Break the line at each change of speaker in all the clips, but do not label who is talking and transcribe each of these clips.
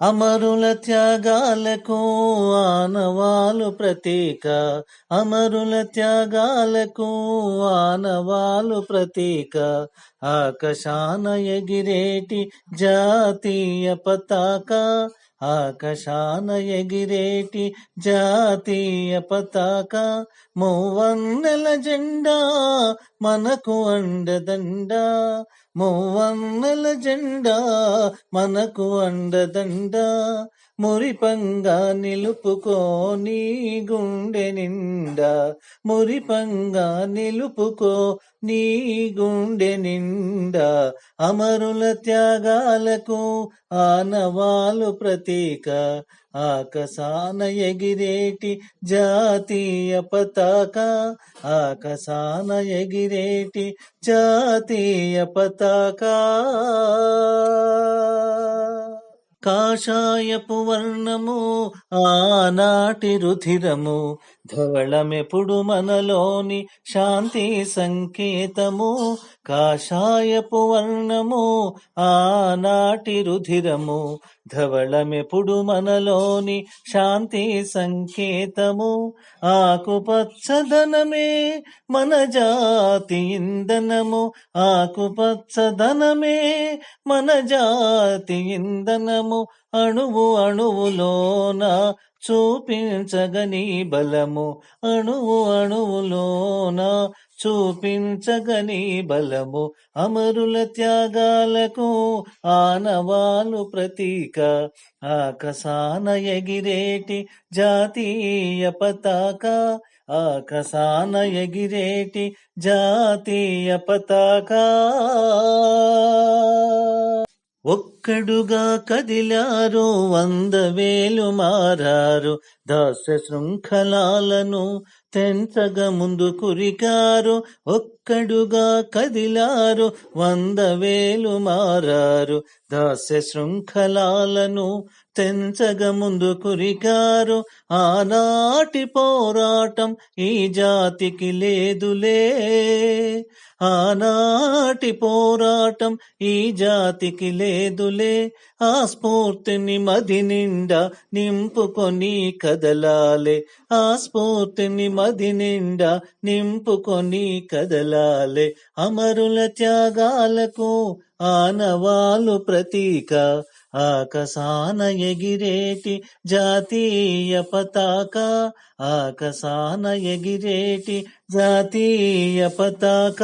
అమరుల త్యాగాలకు ఆనవాలు ప్రతీక, అమరుల త్యాగాలకు ఆనవాలు ప్రతీక, ఆకాశాన ఎగిరేటి జాతీయ పతాక, ఆకాశాన ఎగిరేటి జాతీయ పతాక, మూవన్నెల జెండా మనకు అండదండ, మూవన్నెల జెండా మనకు అండదండ, మురిపంగా నిలుపుకో నీ గుండె నిండా, మురిపంగా నిలుపుకో నీ గుండె నిండా, అమరుల త్యాగాలకు ఆనవాలు ప్రతీక, ఆకాశాన ఎగిరేటి జాతీయ పతాక, ఆకాశాన ఎగిరేటి జాతీయ పతాక. కాషాయపు వర్ణము ఆనాటి రుధిరము, ధవళమెప్పుడు మనలోని శాంతి సంకేతము, కాషాయపు వర్ణము ఆనాటి రుధిరము, ధవళమెప్పుడు మనలోని శాంతి సంకేతము, ఆకుపచ్చదనమే మన జాతి ఇంధనము, ఆకుపచ్చదనమే మన జాతి ఇంధనము, అణువు అణువులోన చూపించగని బలము, అణువు అణువులోన చూపించగని బలము, అమరుల త్యాగాలకు ఆనవాలు ప్రతీక, ఆకాశాన ఎగిరేటి జాతీయ పతాక, ఆకాశాన ఎగిరేటి జాతీయ పతాక. ఒక్కడుగా కదిలారు 100,000 మారారు, దాస్య శృంఖలాలను తెంచగ ముందు కురికారు, ఒక్కడుగా కదిలారు 100,000 మారారు, దాస్య శృంఖలాలను తెంచగ ముందు కురికారు, ఆనాటి పోరాటం ఈ జాతికి లేదులే, ఆనాటి పోరాటం ఈ జాతికి లేదులే, ఆ స్ఫూర్తిని మది నిండా నింపుకొని కదలాలే, ఆ స్ఫూర్తిని మది నిండా నింపుకొని కదలాలే, అమరుల త్యాగాలకు ఆనవాలు ప్రతీక, ఆకాశాన ఎగిరేటి జాతీయ పతాక, ఆకాశాన ఎగిరేటి జాతీయ పతాక.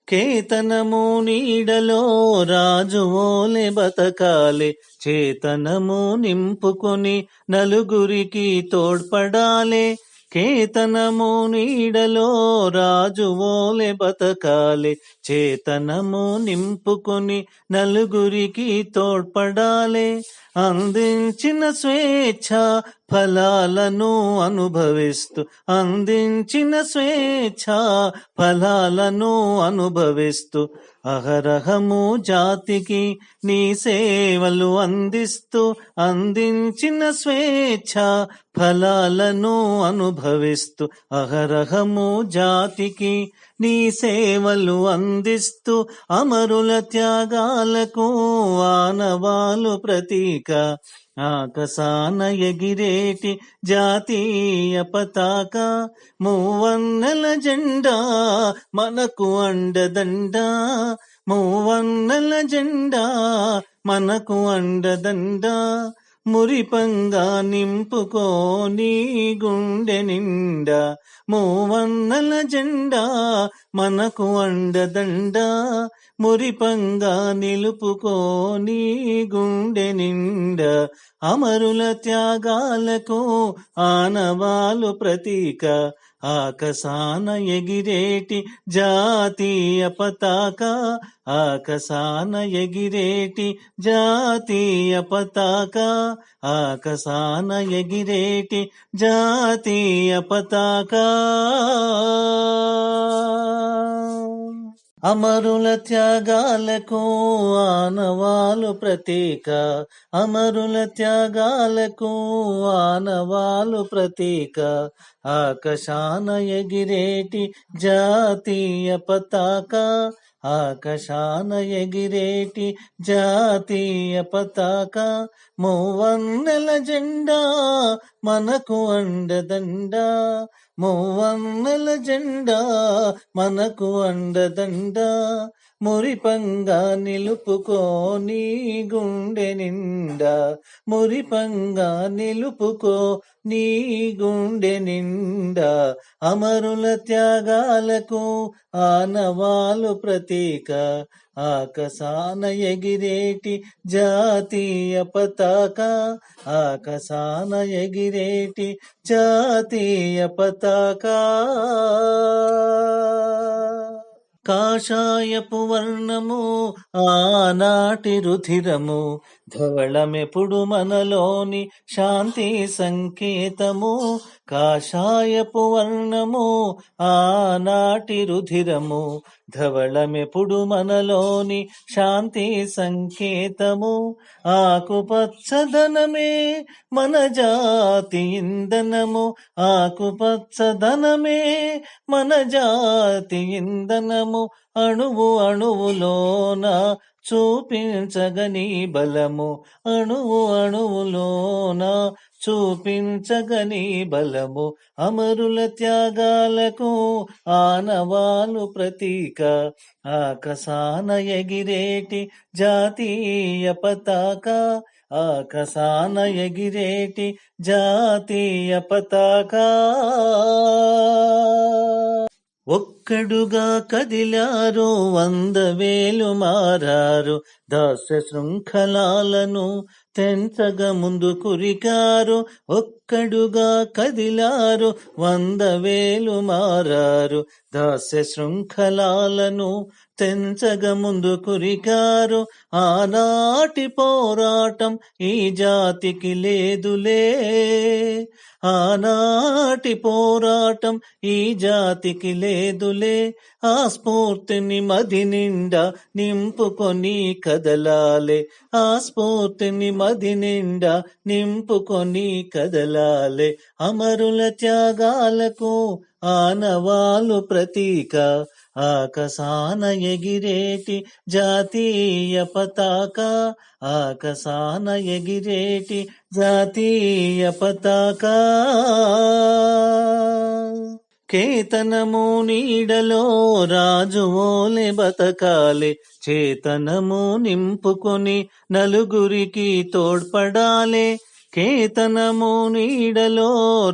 కేతనము నీడలో రాజువోలే బతకాలే, చేతనము నింపుకొని నలుగురికి తోడ్పడాలే, కేతనము నీడలో రాజువోలే బతకాలే, చేతనము నింపుకొని నలుగురికి తోడ్పడాలే, అందించిన స్వేచ్ఛ ఫలాలను అనుభవిస్తూ, అందించిన స్వేచ్ఛ ఫలాలను అనుభవిస్తూ, అహరహము జాతికి నీ సేవలు అందిస్తూ, అందించిన స్వేచ్ఛ ఫలాలను అనుభవిస్తూ, అహరహము జాతికి నీ సేవలు అందిస్తూ, అమరుల త్యాగాలకు ఆనవాలు ప్రతీక, ఆకాశాన ఎగిరేటి జాతీయ పతాక, మూవన్నెల జెండా మనకు అండదండ, మూవన్నెల జెండా మనకు అండదండ, మురిపంగా నింపుకో నీ గుండె నిండా, మూవన్నెల జెండా మనకు అండదండ, మురిపంగా నిలుపుకో నీ గుండె నిండా, అమరుల త్యాగాలకు ఆనవాలు ప్రతీక, ఆకాశాన ఎగిరేటి జాతీయ పతాక, ఆకాశాన ఎగిరేటి జాతీయ పతాక, ఆకాశాన ఎగిరేటి జాతీయ పతాక. అమరుల త్యాగాలకు ఆనవాలు ప్రతీక, అమరుల త్యాగాలకు ఆనవాలు ప్రతీక, ఆకాశాన ఎగిరేటి జాతీయ పతాక, ఆకాశాన ఎగిరేటి జాతీయ పతాక మూవన్నెల జెండా మనకు అండదండ మూవన్నెల జెండా మనకు అండదండ మురిపంగా నిలుపుకో నీ గుండె నిండా మురిపంగా నిలుపుకో నీ గుండె నిండా అమరుల త్యాగాలకు ఆనవాలు ప్రతీక ఆకాశాన ఎగిరేటి జాతీయ పతాక ఆకాశాన ఎగిరేటి జాతీయ పతాక కాషాయపు వర్ణము ఆనాటి రుధిరము ధవళమెప్పుడు మనలోని శాంతి సంకేతము కాషాయపు వర్ణము ఆనాటి రుధిరము ధవళమెప్పుడు మనలోని శాంతి సంకేతము ఆకుపచ్చదనమే మన జాతి ఇంధనము ఆకుపచ్చదనమే మన జాతి ఇంధనము అణువు అణువులోన చూపించగని బలము అణువు అణువులోన చూపించగని బలము అమరుల త్యాగాలకు ఆనవాలు ప్రతీక ఆకాశాన ఎగిరేటి జాతీయ పతాక ఆకాశాన ఎగిరేటి జాతీయ పతాక ఒక్కడుగా కదిలారు 100,000 మారారు దాస్య శృంఖలాలను తెంచగ ముందు కురికారు ఒక్కడుగా కదిలారు 100,000 మారారు దాస్య శృంఖలాలను తెంచగ ముందు కురికారు ఆనాటి పోరాటం ఈ జాతికి లేదులే ఆనాటి పోరాటం ఈ జాతికి లేదులే ఆ స్ఫూర్తిని మది నిండా నింపుకొని కదలాలే ఆ స్ఫూర్తిని మది నిండా నింపుకొని కదలాలే అమరుల త్యాగాలకు ఆనవాలు ప్రతీక ఆకాశాన ఎగిరేటి జాతీయ పతాక ఆకాశాన ఎగిరేటి జాతీయ పతాక కేతనము నీడలో రాజువోలే బతకాలి చేతనము నింపుకొని నలుగురికి తోడ్పడాలే కేతనము నీడలో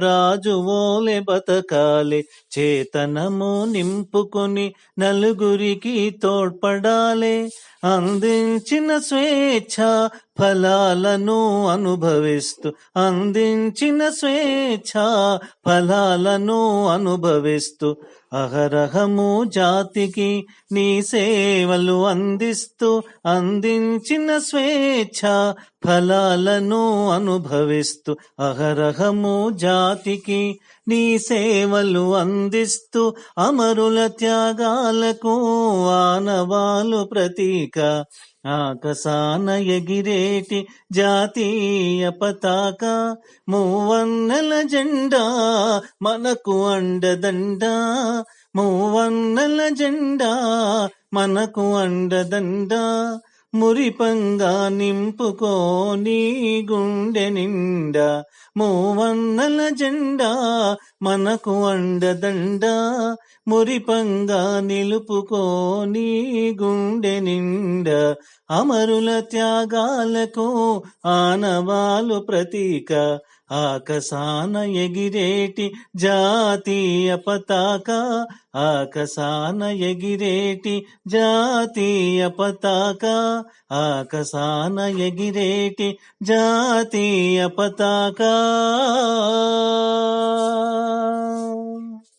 రాజువోలే బతకాలి చేతనము నింపుకొని నలుగురికి తోడ్పడాలి అందించిన స్వేచ్ఛ ఫలాలను అనుభవిస్తూ అందించిన స్వేచ్ఛ ఫలాలను అనుభవిస్తూ అహరహము జాతికి నీ సేవలు అందిస్తూ అందించిన స్వేచ్ఛ ఫలాలను అనుభవిస్తూ అహరహము జాతికి నీ సేవలు అందిస్తూ అమరుల త్యాగాలకు ఆనవాలు ప్రతీక ఆకాశాన ఎగిరేటి జాతీయ పతాక మూవన్నెల జెండా మనకు అండదండ మూవన్నెల జెండా మనకు అండదండ మురిపంగా నింపుకో నీ గుండె నిండా మూవన్నెల జెండా మనకు అండదండ మురిపంగా నిలుపుకో నీ గుండె నిండా అమరుల త్యాగాలకు ఆనవాలు ప్రతీక ఆకాశాన ఎగిరేటి జాతీయ పతాక ఆకాశాన ఎగిరేటి జాతీయ పతాక ఆకాశాన ఎగిరేటి జాతీయ పతాక